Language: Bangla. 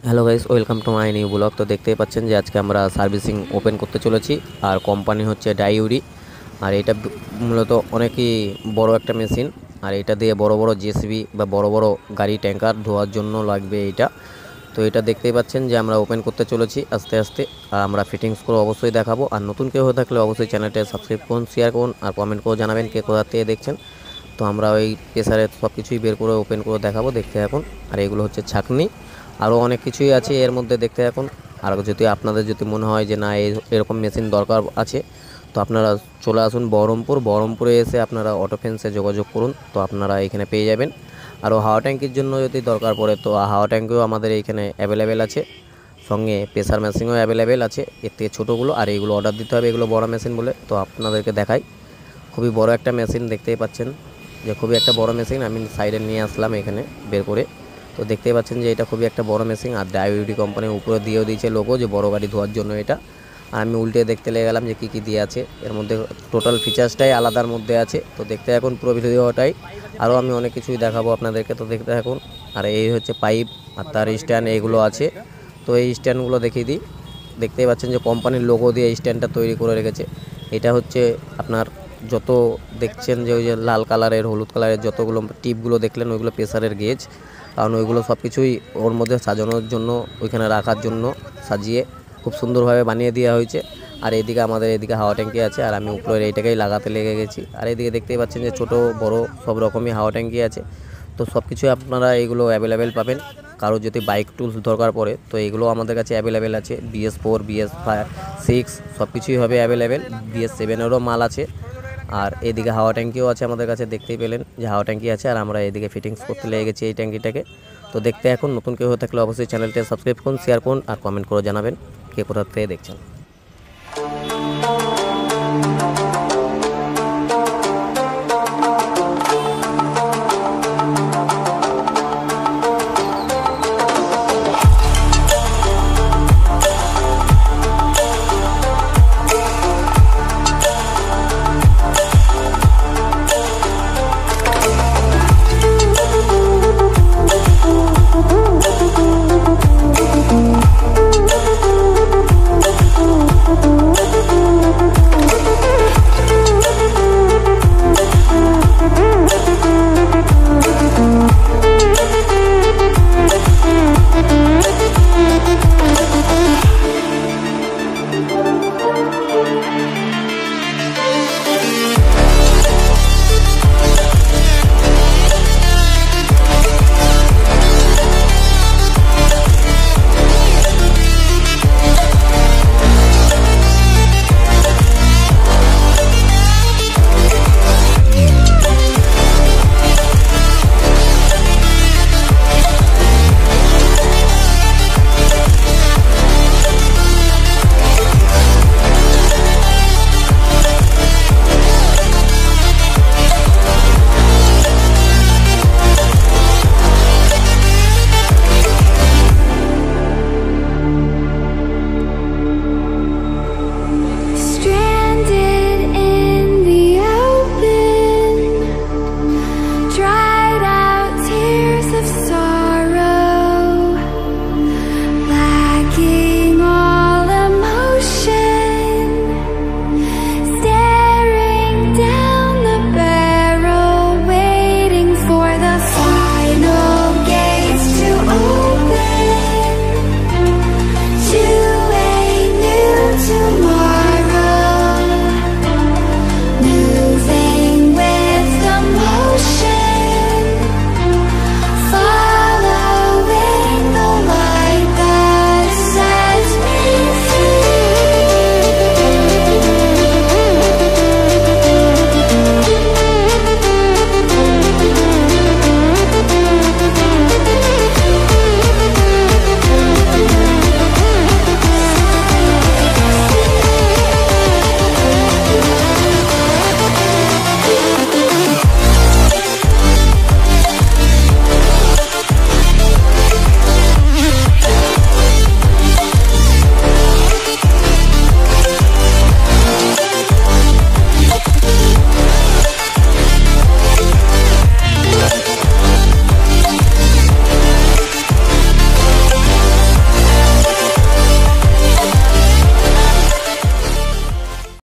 Hello guys, welcome to my new blog. তো দেখতেই পাচ্ছেন যে আজকে আমরা সার্ভিসিং ওপেন করতে চলেছি। আর কোম্পানি হচ্ছে ডাইউরি। আর এটা মূলত অনেকই বড় একটা মেশিন। আর এটা দিয়ে বড় বড় জেসিবি বা বড় বড় গাড়ি ট্যাঙ্কার ধোয়ার জন্য লাগবে এটা। তো এটা দেখতেই পাচ্ছেন যে আমরা ওপেন করতে চলেছি আস্তে আস্তে। আর আমরা ফিটিংস করে অবশ্যই দেখাবো। আর নতুন কেউ হয়ে থাকলে অবশ্যই চ্যানেলটা সাবস্ক্রাইব করুন, শেয়ার করুন আর কমেন্ট করে জানাবেন কে কোথা থেকে দেখছেন। তো আমরা ওই প্রেসারের সব কিছুই বের করে ওপেন করে দেখাবো, দেখতে এখন। আর এগুলো হচ্ছে ছাঁকনি, আরও অনেক কিছুই আছে এর মধ্যে, দেখতে এখন। আর যদি আপনাদের মনে হয় যে না এরকম মেশিন দরকার আছে, তো আপনারা চলে আসুন বহরমপুরে এসে আপনারা অটোফেন্সে যোগাযোগ করুন, তো আপনারা এখানে পেয়ে যাবেন। আরও হাওয়া ট্যাঙ্কির জন্য যদি দরকার পড়ে, তো হাওয়া ট্যাঙ্কিও আমাদের এইখানে অ্যাভেলেবেল আছে। সঙ্গে প্রেসার মেশিনও অ্যাভেলেবেল আছে, এর থেকে ছোটোগুলো। আর এইগুলো অর্ডার দিতে হবে, এগুলো বড় মেশিন বলে। তো আপনাদেরকে দেখাই, খুবই বড় একটা মেশিন, দেখতেই পাচ্ছেন যে খুবই একটা বড় মেশিন। আমি সাইডে নিয়ে আসলাম এখানে বের করে। তো দেখতেই পাচ্ছেন যে এটা খুবই একটা বড় মেশিন। আর ডাইউরি কোম্পানির উপরে দিয়েও দিয়েছে লোগো, যে বড় গাড়ি ধোয়ার জন্য এটা। আর আমি উল্টে দেখতে লেগে গেলাম যে কী কী দিয়ে আছে এর মধ্যে। টোটাল ফিচার্সটাই আলাদার মধ্যে আছে। তো দেখতে এখন পুরো ভিডিওটাই, আরও আমি অনেক কিছুই দেখাবো আপনাদেরকে, তো দেখতে এখন। আর এই হচ্ছে পাইপ আর তার স্ট্যান্ড, এইগুলো আছে। তো এই স্ট্যান্ডগুলো দেখিয়ে দিই। দেখতেই পাচ্ছেন যে কোম্পানির লোগো দিয়ে স্ট্যান্ডটা তৈরি করে রেখেছে। এটা হচ্ছে আপনার যত দেখছেন যে ওই যে লাল কালারের, হলুদ কালারের যতগুলো টিপগুলো দেখলেন, ওইগুলো প্রেসারের গেজ। কারণ ওইগুলো সব কিছুই ওর মধ্যে সাজানোর জন্য, ওইখানে রাখার জন্য সাজিয়ে খুব সুন্দরভাবে বানিয়ে দেওয়া হয়েছে। আর এইদিকে আমাদের এদিকে হাওয়া ট্যাঙ্কি আছে, আর আমি উপরের এইটাকেই লাগাতে লেগে গেছি। আর এইদিকে দেখতেই পাচ্ছেন যে ছোট বড় সব রকমই হাওয়া ট্যাঙ্কি আছে। তো সব কিছুই আপনারা এইগুলো অ্যাভেলেবেল পাবেন। কারো যদি বাইক টুলস দরকার পড়ে, তো এইগুলো আমাদের কাছে অ্যাভেলেবেল আছে। BS4, BS6 সব কিছুই হবে অ্যাভেলেবেল। BS7-এরও মাল আছে। আর এদিকে হাওয়া ট্যাঙ্কিও আছে আমাদের কাছে, দেখতেই পেলেন যে হাওয়া ট্যাঙ্কি আছে। আর আমরা এদিকে ফিটিংস করতে লেগে গেছি এই ট্যাঙ্কিটাকে। তো দেখতে এখন নতুন কেউ হয়ে থাকলে অবশ্যই চ্যানেলটা সাবস্ক্রাইব করুন, শেয়ার করুন আর কমেন্ট করে জানাবেন কে কোথা থেকে দেখছেন।